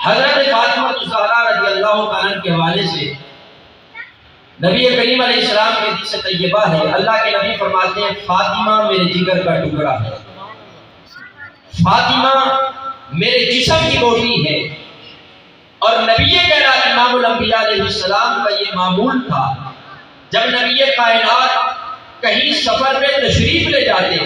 حضرت فاطمہ الزہرا رضی اللہ تعالیٰ کے حوالے سے نبی کریم علیہ السلام کے حدیث طیبہ ہے، اللہ کے نبی فرماتے ہیں فاطمہ میرے جگر کا ٹکڑا ہے، فاطمہ میرے جسم کی روٹی ہے۔ اور نبی کائنات امام الانبیاء علیہ السلام کا یہ معمول تھا، جب نبی کائنات کہیں سفر میں تشریف لے جاتے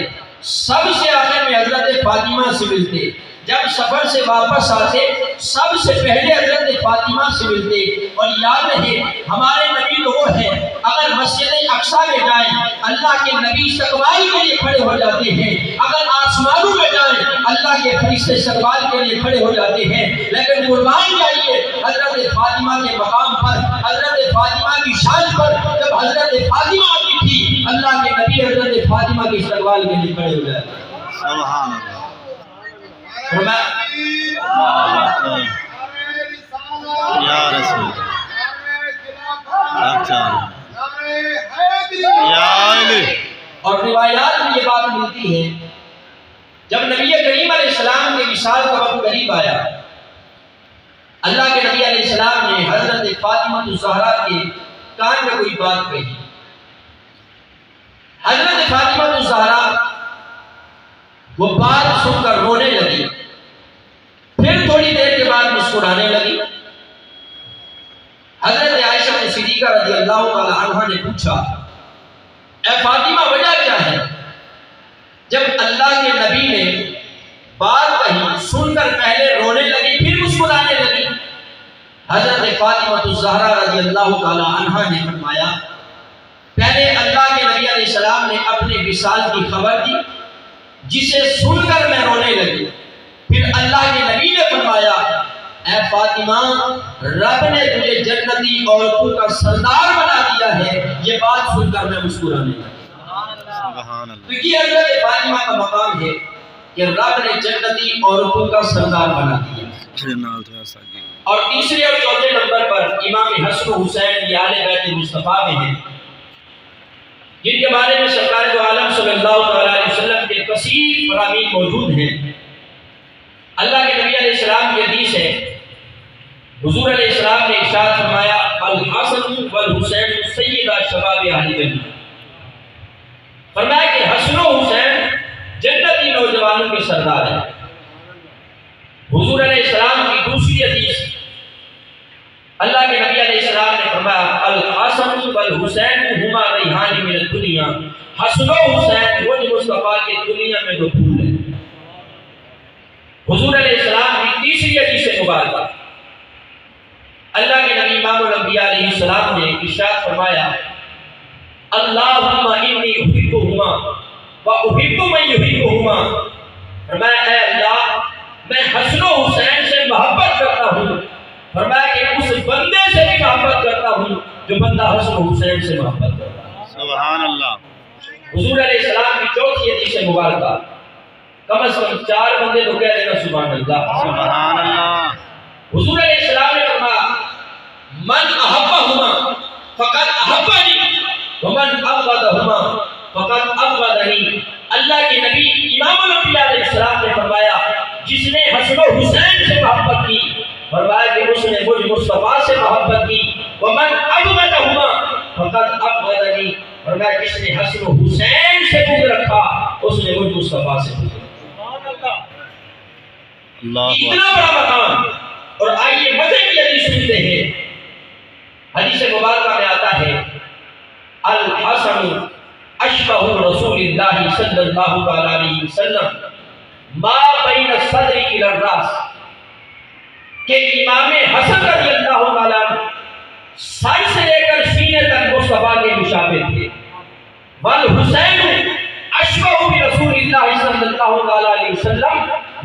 سب سے آخر میں حضرت فاطمہ سے ملتے، جب سفر سے واپس آتے سب سے پہلے حضرت فاطمہ سے ملتے۔ اور یاد رہے ہمارے نبی تو وہ ہیں، اگر مسجد اقصیٰ میں جائیں اللہ کے نبی استقبال کے لیے کھڑے ہو جاتے ہیں، اگر آسمانوں میں جائیں اللہ کے فرشتے استقبال کے لیے کھڑے ہو جاتے ہیں، لیکن قربان جائیے حضرت فاطمہ کے مقام پر، حضرت فاطمہ کی شان پر، جب حضرت فاطمہ آتی تھی اللہ کے نبی حضرت فاطمہ کے استقبال کے لیے کھڑے ہو جاتے ہیں۔ سبحان اللہ۔ یا رسول اور روایات میں یہ بات ملتی ہے، جب نبی کریم علیہ السلام کے وصال کا وقت قریب آیا، اللہ کے نبی علیہ السلام نے حضرت فاطمہ الزہرا کے کان میں کوئی بات کہی۔ حضرت فاطمہ الزہرا وہ بات سن کر رونے لگی، پھر تھوڑی دیر کے بعد مسکرانے لگی۔ حضرت عائشہ صدیقہ رضی اللہ تعالی عنہا نے پوچھا اے فاطمہ وجہ کیا ہے؟ جب اللہ کے نبی نے بات کہی سن کر پہلے رونے لگی پھر مسکرانے لگی۔ حضرت فاطمہ الزہرا رضی اللہ تعالی عنہا نے فرمایا پہلے اللہ کے نبی علیہ السلام نے اپنے وصال کی خبر دی جسے سن کر میں رونے لگی، پھر اللہ کے نبی نے فرمایا اے فاطمہ رب نے تجھے جنتی عورتوں کا سردار بنا دیا ہے، یہ بات سن کر میں مسکرانے لگا۔ تو یہ حضرت فاطمہ کا مقام ہے کہ رب نے جنتی عورتوں کا سردار بنا دیا۔ اور تیسرے اور چوتھے نمبر پر امام حسن و حسین یہ آل بیت مصطفیٰ میں ہیں، جن کے بارے میں سرکار دو عالم صلی اللہ علیہ وسلم کے کثیر فرامین موجود ہیں۔ اللہ کے نبی علیہ السلام کی حدیث ہے، حضور علیہ السلام نے ارشاد فرمایا الحسن والحسین سیدہ شباب اہل بیت، فرمایا کہ حسن و حسین جنتی نوجوانوں کے سردار ہیں۔ حضور علیہ السلام کی دوسری حدیث اللہ کے نبی علیہ السلام نے فرمایا الحسن والحسین ہما ریحان من الدنیا، حسن و حسین وہ جو مصطفیٰ کے دنیا میں دو پھول ہیں۔ حضور علیہ السلام کی تیسری حدیث مبارکہ اللہ کے نبی امام الانبیاء علیہ السلام نے ارشاد فرمایا اللہم انی احبہما و احب من یحبہما، فرمایا اے اللہ میں حسن و حسین سے محبت کرتا ہوں، فرمایا کہ اس بندے سے بھی محبت کرتا ہوں جو بندہ حسن و حسین سے محبت کرتا ہے۔ سبحان اللہ۔ حضور علیہ السلام کی چوتھی حدیث مبارکہ کم از کم 4 بندے تو کہہ دینا سبحان اللہ۔ سبحان اللہ۔ حضور علیہ السلام نے فرمایا من احبہما فقد احبنی ومن ابغضہما فقد ابغضنی۔ اللہ کے نبی امام الانبیاء علیہ السلام نے فرمایا جس نے حسن و حسین سے محبت کی فرمایا کہ اس نے مجھ مصطفیٰ سے محبت کی، ومن ابغضہما فقد ابغضنی، فرمایا جس نے حسن و حسین سے بغض رکھا اس نے مجھ مصطفیٰ سے بغض رکھا۔ اتنا بڑا مقام۔ اور آئیے مزے کی حدیث سنتے ہیں، حدیث مبارکہ میں آتا ہے الحسن اشبہ رسول اللہ صلی اللہ علیہ وسلم ما بین الصدر الی الراس، کہ امام حسن رضی اللہ عنہ سر سے لے کر سینے تک مصطفیٰ کے مشابہ تھے، والحسین اشبہ برسول اللہ صلی اللہ علیہ وسلم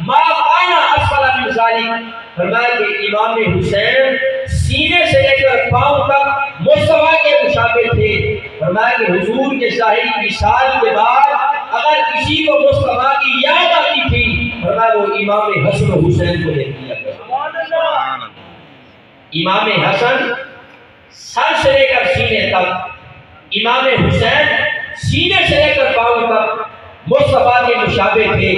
ما کان اسفل من ذلک، فرمایا کہ امام حسین سینے سے لے کر پاؤں تک مصطفیٰ کے مشابہ تھے، فرمایا کہ حضور کے ظاہری وصال کے بعد اگر کسی کو مصطفیٰ کی یاد آتی تھی فرمایا وہ امام حسن و حسین کو دیکھ لیا کرتا۔ امام حسن سر سے لے کر سینے تک، امام حسین سینے سے لے کر پاؤں تک مصطفیٰ کے مشابہ تھے،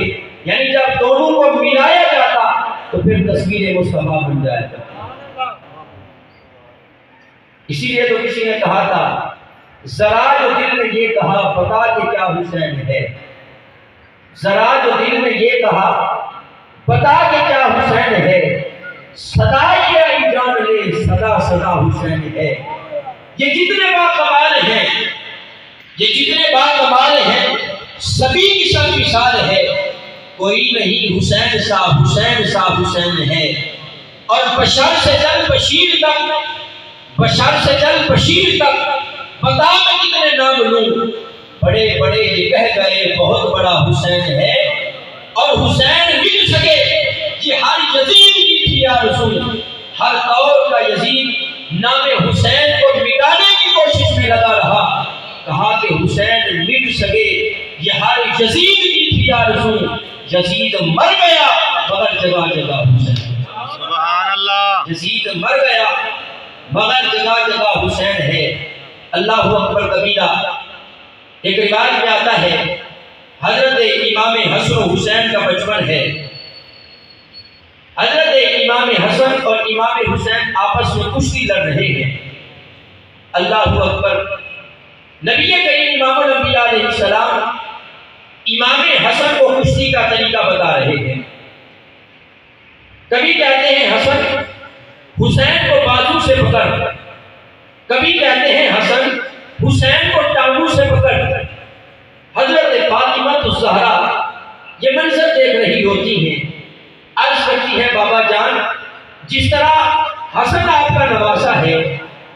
یعنی جب دونوں کو ملایا جاتا تو پھر تصویر مصطفیٰ بن جائے گا۔ اسی لیے تو کسی نے کہا تھا، ذرا جو دل نے یہ کہا بتا کہ کیا حسین ہے، ذرا جو دل نے یہ کہا بتا کہ کیا حسین ہے، صدا یہ آئی جان لے صدا صدا حسین ہے۔ یہ جتنے باکمال ہیں، یہ جتنے باکمال ہیں، سبھی کی سب مثال ہے، کوئی نہیں حسین سا حسین سا حسین ہے۔ اور بشر سے چل بشیر تک، بشر سے چل بشیر تک، بتا میں کتنے نام لوں، بڑے بڑے یہ کہہ گئے بہت بڑا حسین ہے۔ اور حسین مل سکے یہ ہر یزید کی تھی یا رسول، ہر دور کا یزید نام حسین کو مٹانے کی کوشش میں لگا رہا، کہا کہ حسین مٹ سکے یہ ہر یزید کی تھی یا رسول، یزید مر گیا مگر جگہ جگہ حسین، سبحان اللہ، یزید مر گیا مگر جگہ جگہ حسین ہے۔ اللہ اکبر کبیرہ۔ ایک روایت میں آتا ہے حضرت امام حسن و حسین کا بچپن ہے، حضرت امام حسن اور امام حسین آپس میں کشتی لڑ رہے ہیں۔ اللہ اکبر۔ نبی کریم امام الانبیاء علیہ السلام امام حسن کو کشتی کا طریقہ بتا رہے ہیں۔ کبھی کہتے ہیں حسن حسین کو بازو سے پکڑ، کبھی کہتے ہیں حسن حسین کو ٹانگوں سے پکڑ۔ حضرت فاطمہ الزہرا یہ منظر دیکھ رہی ہوتی ہیں، عرض کرتی ہے بابا جان جس طرح حسن آپ کا نواسا ہے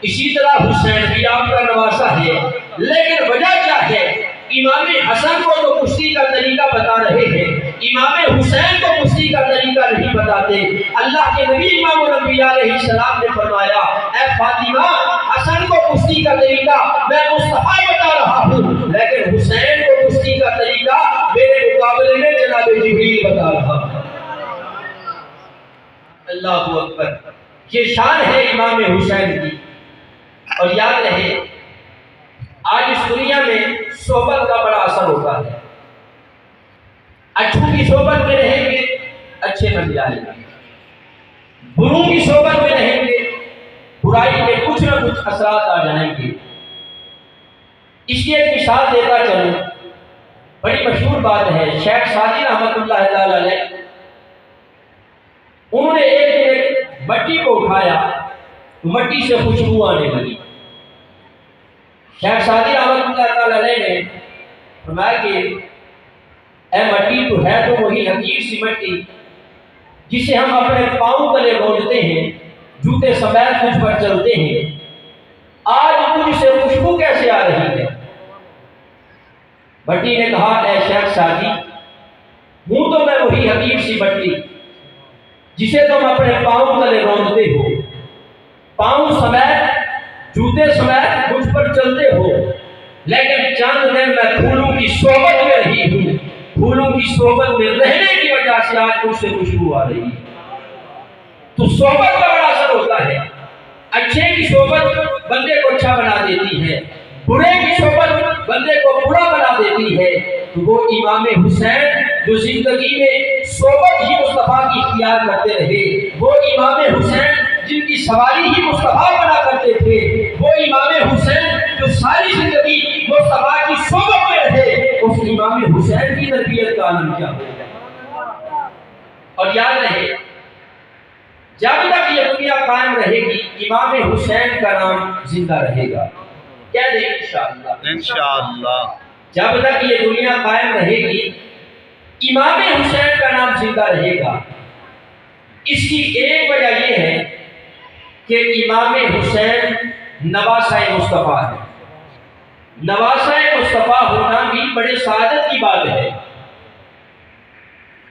اسی طرح حسین بھی آپ کا نواسا ہے، لیکن وجہ کیا ہے؟ امام حسن کو تو کشتی کا طریقہ بتا رہے ہیں، امام حسین کو کشتی کا طریقہ نہیں بتاتے۔ اللہ کے نبی امام الانبیاء علیہ السلام نے فرمایا اے فاطمہ حسن کو کشتی کا طریقہ میں مصطفیٰ بتا رہا ہوں، لیکن حسین کو کشتی کا طریقہ میرے مقابلے میں جناب جبریل بتا رہا ہوں۔ اللہ اکبر۔ یہ شان ہے امام حسین کی۔ اور یاد رہے آج اس دنیا میں صحبت کا بڑا اثر ہوتا ہے، اچھوں کی صحبت میں رہیں گے اچھے بن جائیں گے، بروں کی صحبت میں رہیں گے برائی کے کچھ نہ کچھ اثرات آ جائیں گے۔ اس کی ایک مثال دیتا چلوں، بڑی مشہور بات ہے، شیخ سعدی رحمۃ اللہ تعالی علیہ انہوں نے ایک مٹی کو اٹھایا تو مٹی سے خوشبو آنے لگی۔ شیخ سعدی رحمۃ اللہ تعالی علیہ نے فرمایا کہ اے مٹی تو ہے تو وہی حقیر سی مٹی جسے ہم اپنے پاؤں تلے گونجتے ہیں، جوتے سمیت مجھ پر چلتے ہیں، آج مجھ سے خوشبو کیسے آ رہی ہے؟ مٹی نے کہا اے شیخ سعدی ہوں تو میں وہی حقیر سی مٹی جسے تم اپنے پاؤں تلے گونجتے ہو، پاؤں سمیت جوتے سمیت مجھ پر چلتے ہو، لیکن چند دن میں پھولوں کی صحبت میں رہی ہوں، پھولوں کی صحبت میں رہنے کی وجہ سے آج مجھ سے خوشبو آ رہی ہے۔ تو صحبت کا بڑا اثر ہوتا ہے، اچھے کی صحبت بندے کو اچھا بنا دیتی ہے، برے کی صحبت بندے کو برا بنا دیتی ہے۔ تو وہ امام حسین جو زندگی میں صحبت ہی مصطفیٰ کی اختیار کرتے رہے، وہ امام حسین جن کی سواری ہی مصطفیٰ بنا کرتے تھے، وہ امام حسین جو ساری زندگی مصطفیٰ کی صحبت میں رہے، اس امام حسین کی تربیت کا عالم کیا ہوگا۔ اور یاد رہے جب تک یہ دنیا قائم رہے گی امام حسین کا نام زندہ رہے گا۔ کہہ دیں انشاءاللہ، انشاءاللہ، جب تک یہ دنیا قائم رہے گی امام حسین کا نام زندہ رہے گا۔ اس کی ایک وجہ یہ ہے کہ امام حسین نواسہ مصطفیٰ ہے۔ نواسہ مصطفیٰ ہونا بھی بڑے سعادت کی بات ہے۔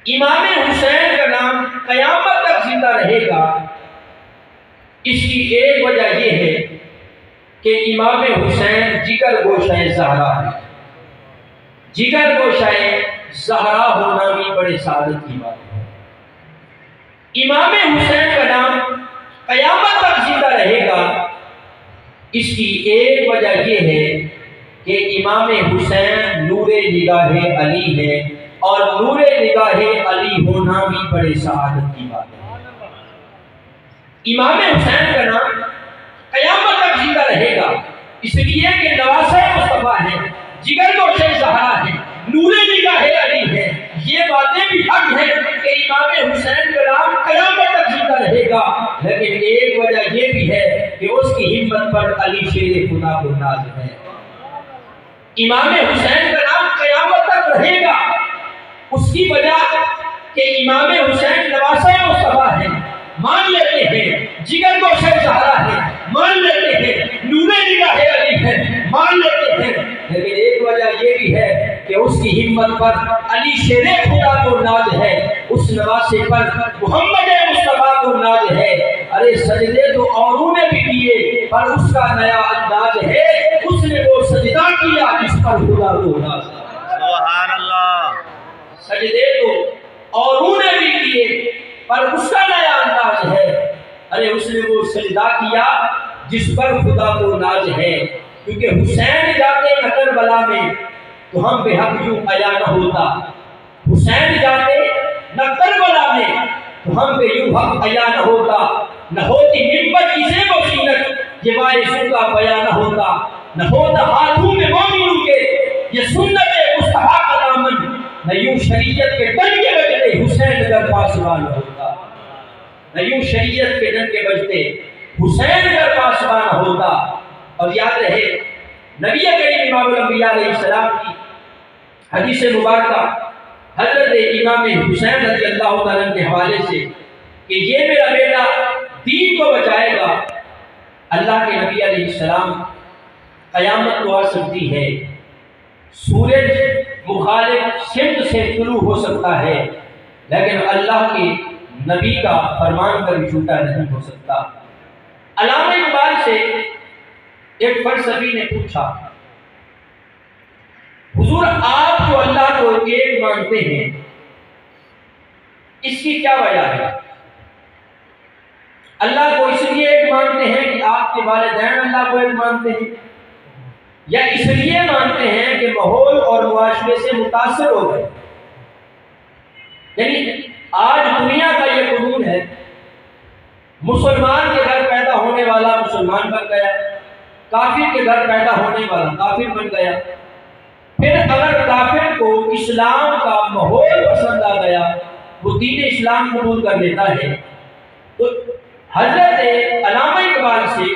امام حسین کا نام قیامت تک زندہ رہے گا۔ اس کی ایک وجہ یہ ہے کہ امام حسین جگر گوشہ زہرا ہے۔ جگر گوشہ زہرا ہونا بھی بڑے سعادت کی بات ہے۔ امام حسین کا نام قیامت تک زندہ رہے گا۔ اس کی ایک وجہ یہ ہے کہ امام حسین نور نگاہ علی ہے، اور نور نگاہ علی ہونا بھی بڑے سعادت کی بات ہے۔ امام حسین کا نام قیامت تک زندہ رہے گا، اس لیے کہ نواسہ مصطفیٰ ہے، جگر گوشہ زہرا ہے، نور نگاہ علی ہے۔ یہ باتیں بھی حق ہیں کہ امام حسین کا نام قیامت تک زندہ رہے گا، لیکن ایک وجہ یہ بھی ہے کہ اس کی ہمت پر علی شیر خدا کو ناز ہے۔ امام حسین کا نام قیامت تک رہے گا، اس کی وجہ کہ امام حسین نواسہ مصطفیٰ ہے، مان لیتے ہیں، جگر گوشہ زہرا ہے، مان لیتے ہیں، نور نگاہ علی ہے، مان لیتے ہیں، لیکن ایک وجہ یہ بھی ہے کہ اس کی ہمت پر علی شیر خدا کو ناز ہے، اس نواسے پر محمد مصطفیٰ کو ناز ہے۔ ارے سجدے تو اوروں نے بھی کیے پر اس کا نیا انداز ہے، اس نے وہ سجدہ کیا جس پر خدا کو ناز ہے۔ سبحان اللہ۔ سجدے تو اوروں نے بھی کیے پر اس کا نیا انداز ہے، ارے اس نے وہ سجدہ کیا جس پر خدا کو ناز ہے۔ کیونکہ حسین جاتے نہ کربلا میں تو ہم بے حق یوں عیا نہ ہوتا، حسین جاتے نہ کربلا میں تو ہم بے یوں حق عیا نہ ہوتا، نہ ہوتی ممبر کی زیب و زینت یہ وارثوں کا بیان نہ ہوتا، نہ ہوتا ہاتھوں میں مومنوں کے یہ سنت مصطفیٰ کا دامن، نہ یوں شریعت کے ڈنکے بجتے حسین اگر پاسبان ہوتا، نہ یوں شریعت کے ڈنکے بجتے حسین اگر پاسبان ہوتا۔ اور یاد رہے نبی کریم امام الانبیاء علیہ السلام کی حدیث مبارکہ حضرت امام حسین رضی اللہ تعالیٰ کے حوالے سے کہ یہ میرا بیٹا دین کو بچائے گا۔ اللہ کے نبی علیہ السلام قیامت تو آ سکتی ہے، سورج مخالف سمت سے طلوع ہو سکتا ہے، لیکن اللہ کے نبی کا فرمان کبھی جھوٹا نہیں ہو سکتا۔ علامہ اقبال سے ایک فلسفی نے پوچھا، حضور آپ جو اللہ کو ایک مانتے ہیں اس کی کیا وجہ ہے؟ اللہ کو اس لیے ایک مانتے ہیں کہ آپ کے والدین اللہ کو ایک مانتے ہیں، یا اس لیے مانتے ہیں کہ ماحول اور معاشرے سے متاثر ہو گئے؟ یعنی آج دنیا کا یہ قانون ہے، مسلمان کے گھر پیدا ہونے والا مسلمان بن گیا، کافر کے گھر پیدا ہونے والا کافر بن گیا۔ پھر اگر کافر کو اسلام کا ماحول پسند آ گیا، وہ دین اسلام قبول کر لیتا ہے۔ تو حضرت علامہ اقبال سے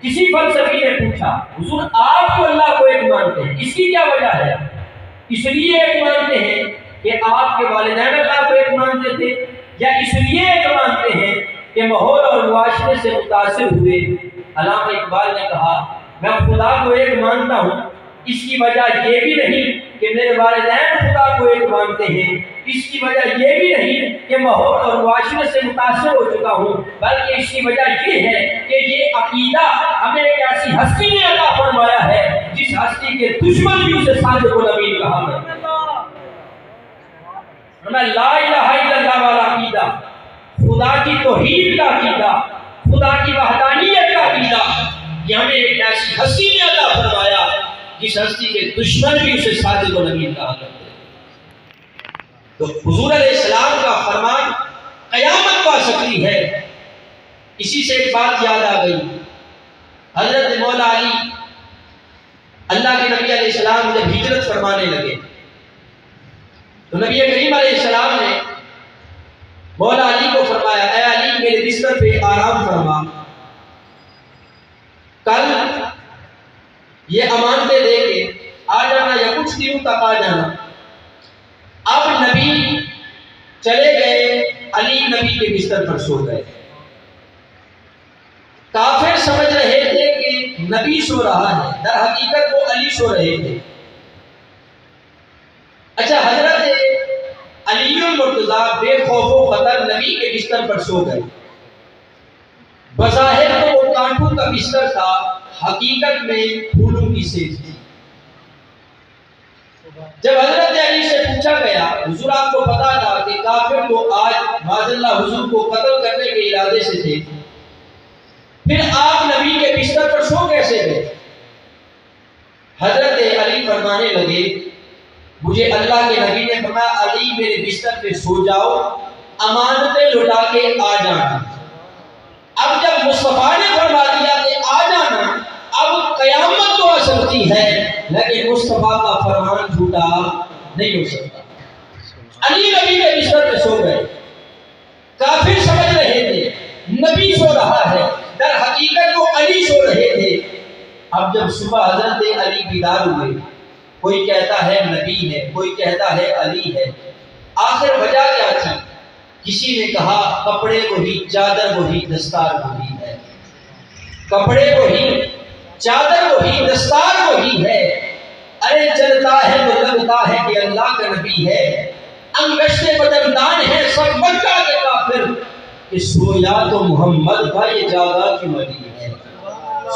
کسی فلسفی نے پوچھا، حضور آپ تو اللہ کو ایک مانتے ہیں، اس کی کیا وجہ ہے؟ اس لیے ایک مانتے ہیں کہ آپ کے والدین اللہ کو ایک مانتے تھے، یا اس لیے ایک مانتے ہیں کہ ماحول اور معاشرے سے متاثر ہوئے؟ علامہ اقبال نے کہا میں خدا کو ایک مانتا ہوں، اس کی وجہ یہ بھی نہیں کہ میرے والدین خدا کو ایک مانتے ہیں، اس کی وجہ یہ بھی نہیں کہ ماحول اور معاشرے سے متاثر ہو چکا ہوں، بلکہ اس کی وجہ یہ ہے کہ یہ عقیدہ ہمیں ایک ایسی ہستی نے عطا فرمایا ہے جس ہستی کے دشمن بھی اسے صادق الامین کہا ہے۔ لا الہ الا اللہ والا عقیدہ، خدا کی توحید کا عقیدہ، خدا کی وحدانیت کا عقیدہ، یہ ہمیں ایک ایسی ہستی نے عطا فرمایا جس ہستی کے دشمن بھی اسے صادق الامین کہا کرتے ہیں۔ تو حضور علیہ السلام کا فرمان قیامت کو آ سکتی ہے۔ اسی سے ایک بات یاد آ گئی، حضرت مولا علی اللہ کے نبی علیہ السلام جب ہجرت فرمانے لگے تو نبی کریم علیہ السلام نے مولا علی کو فرمایا، اے علی میرے بستر پہ آرام فرما، کل یہ امانتیں دے کے آ جانا یا کچھ دنوں تک آ جانا۔ اب نبی چلے گئے، علی نبی کے بستر پر سو گئے۔ کافر سمجھ رہے تھے کہ نبی سو رہا ہے، در حقیقت وہ علی سو رہے تھے۔ اچھا، حضرت علی المرتضیٰ بے خوف و خطر نبی کے بستر پر سو گئے۔ بظاہر تو وہ کانٹوں کا بستر تھا، حقیقت میں پھولوں کی سیج تھی۔ جب حضرت علی سے پوچھا گیا، حضور آپ کو پتا تھا کہ کافر تو آج معاذ اللہ حضور کو قتل کرنے کے ارادے سے تھے، پھر آپ نبی کے بستر پر سو کیسے گئے؟ حضرت علی فرمانے لگے، مجھے اللہ کے نبی نے فرمایا علی میرے بستر پہ سو جاؤ، امانتیں لٹا کے آ جانا۔ اب جب مصطفیٰ نے فرما دیا کہ آ جانا، اب قیامت تو آ سکتی ہے لیکن مصطفیٰ کا فرمان جھوٹا نہیں ہو سکتا۔ علی نبی کے بستر پہ سو گئے، کافر سمجھ رہے تھے نبی سو رہا ہے، در حقیقت وہ علی سو رہے تھے۔ اب جب صبح حضرت علی بیدار ہوئے، کوئی کہتا ہے نبی ہے، کوئی کہتا ہے علی ہے، آخر وجہ کیا تھی؟ کسی نے کہا کپڑے وہی، چادر وہی، دستار وہی ہے۔ کپڑے وہی، چادر وہی، دستار وہی ہے۔ ارے چلتا ہے تو لگتا ہے کہ اللہ کا نبی ہے، انگشتے بدندان ہے سب مکہ کے کافر، کہ سویا تو محمد تھا یہ جاگا کیوں علی ہے،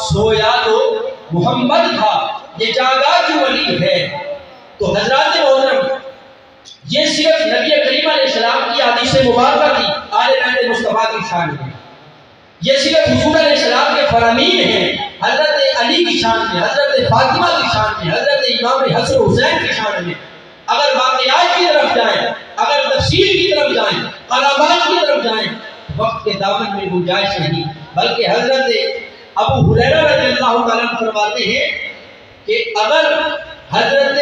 سویا تو محمد تھا یہ جاگا کیوں علی ہے۔ تو حضرات محترم، یہ صرف نبی کریم علیہ السلام کی حدیث مبارکہ تھی آل بیت مصطفیٰ کی شان میں، یہ صرف حضور علیہ السلام کے فرامین ہیں حضرت علی کی شان میں، حضرت فاطمہ کی شان میں، حضرت امام حسن حسین کی شان میں۔ اگر واقعات کی طرف جائیں، اگر تفسیر کی طرف جائیں، علامات کی طرف جائیں، وقت کے دامن میں گنجائش نہیں، بلکہ حضرت ابو ہریرہ رضی اللہ تعالیٰ عنہ فرماتے ہیں کہ اگر حضرت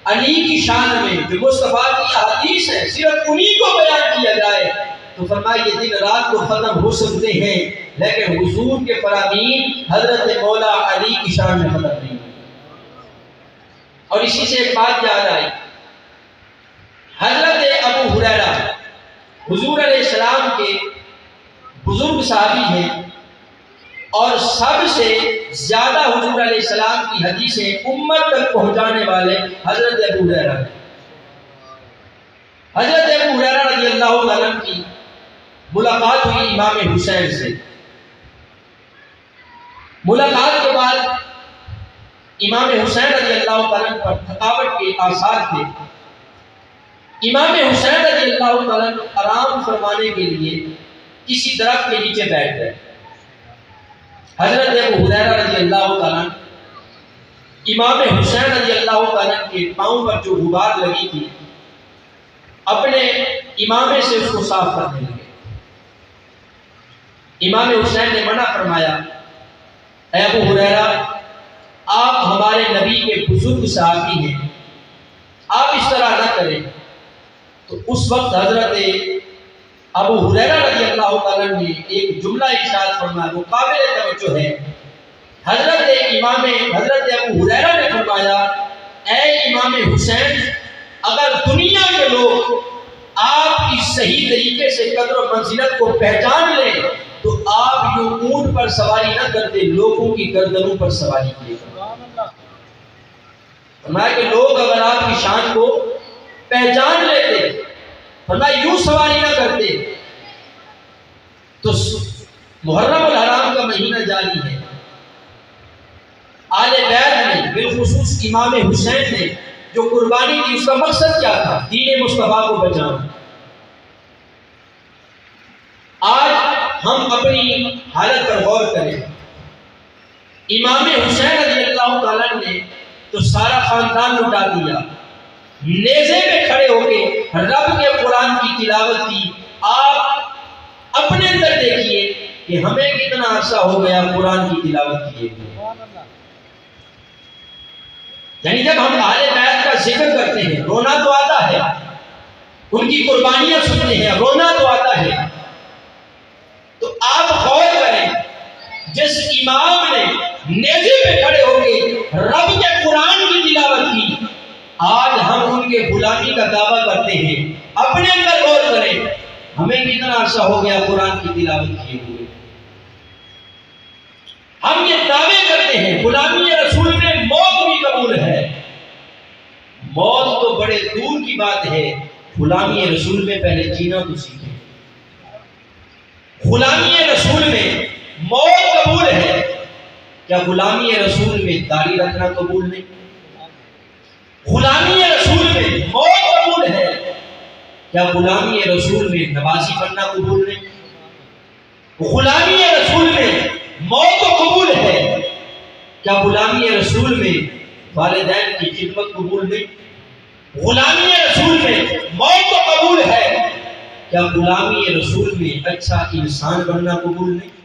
علی کی شان میں جو مصطفیٰ کی حدیث ہے صرف انہی کو بیان کیا جائے تو فرمایا یہ دن رات کو ختم ہو سکتے ہیں، لیکن حضور کے فرامین حضرت مولا علی کی شان میں ختم نہیں۔ اور اسی سے ایک بات یاد آئی، حضرت ابو ہریرہ حضور علیہ السلام کے بزرگ صحابی ہیں اور سب سے زیادہ حضور علیہ السلام کی حدیثیں امت تک پہنچانے والے حضرت ابو ہریرہ۔ حضرت ابو ہریرہ رضی اللہ عنہ کی ملاقات ہوئی امام حسین سے۔ ملاقات کے بعد امام حسین رضی اللہ عنہ پر تھکاوٹ کے آثار تھے۔ امام حسین رضی اللہ عنہ آرام فرمانے کے لیے کسی درخت کے نیچے بیٹھ گئے۔ حضرت ابو ہریرہ رضی اللہ عنہ امام حسین رضی اللہ عنہ کے پاؤں پر جو غبار لگی تھی اپنے امامے سے اس کو صاف کرنے لگے۔ امام حسین نے منع فرمایا، اے ابو ہریرہ آپ ہمارے نبی کے بزرگ صحابی ہیں، آپ اس طرح نہ کریں۔ تو اس وقت حضرت ابو ہریرہ رضی اللہ عنہ نے ایک جملہ ارشاد فرمایا، وہ قابل توجہ ہے۔ حضرت ابو ہریرہ نے فرمایا، اے امام حسین اگر دنیا کے لوگ آپ کی صحیح طریقے سے قدر و منزلت کو پہچان لیں تو آپ یوں اونٹ پر سواری نہ کرتے، لوگوں کی گردنوں پر سواری کیے گا۔ فرمایا کہ لوگ اگر آپ کی شان کو پہچان لیتے، فرمایا یوں سواری نہ کرتے۔ تو محرم الحرام کا مہینہ جاری ہے، آل بیت نے بالخصوص امام حسین نے جو قربانی دی اس کا مقصد کیا تھا؟ دین مصطفیٰ کو بچانا۔ آج ہم اپنی حالت پر غور کریں، امام حسین رضی اللہ تعالیٰ نے تو سارا خاندان لٹا دیا، نیزے پہ کھڑے ہو کے رب کے قرآن کی تلاوت کی۔ آپ اپنے اندر دیکھیے کہ ہمیں کتنا عرصہ ہو گیا قرآن کی تلاوت کیے ہوئے۔ یعنی جب ہم اہل بیت کا ذکر کرتے ہیں رونا تو آتا ہے، ان کی قربانیاں سنتے ہیں رونا تو آتا ہے۔ تو آپ غور کریں، جس امام نے نیزے پہ کھڑے ہو کے رب کے قرآن کی تلاوت کی، آج ہم ان کے غلامی کا دعویٰ کرتے ہیں۔ اپنے اندر غور کریں، ہمیں کتنا عرصہ ہو گیا قرآن کی تلاوت کیے ہوئے۔ ہم یہ دعوے کرتے ہیں غلامی رسول میں موت بھی قبول ہے، موت تو بڑے دور کی بات ہے، غلامی رسول میں پہلے جینا تو سیکھیں۔ غلامی رسول میں موت قبول ہے، کیا غلامی رسول میں داڑھی رکھنا قبول نہیں؟ غلامی رسول میں موت قبول ہے، کیا غلامی رسول میں نمازی بننا قبول نہیں؟ غلامی رسول میں موت تو قبول ہے، کیا غلامی رسول میں والدین کی خدمت قبول نہیں؟ غلامی رسول میں موت تو قبول ہے، یا غلامی رسول میں اچھا انسان بننا قبول نہیں؟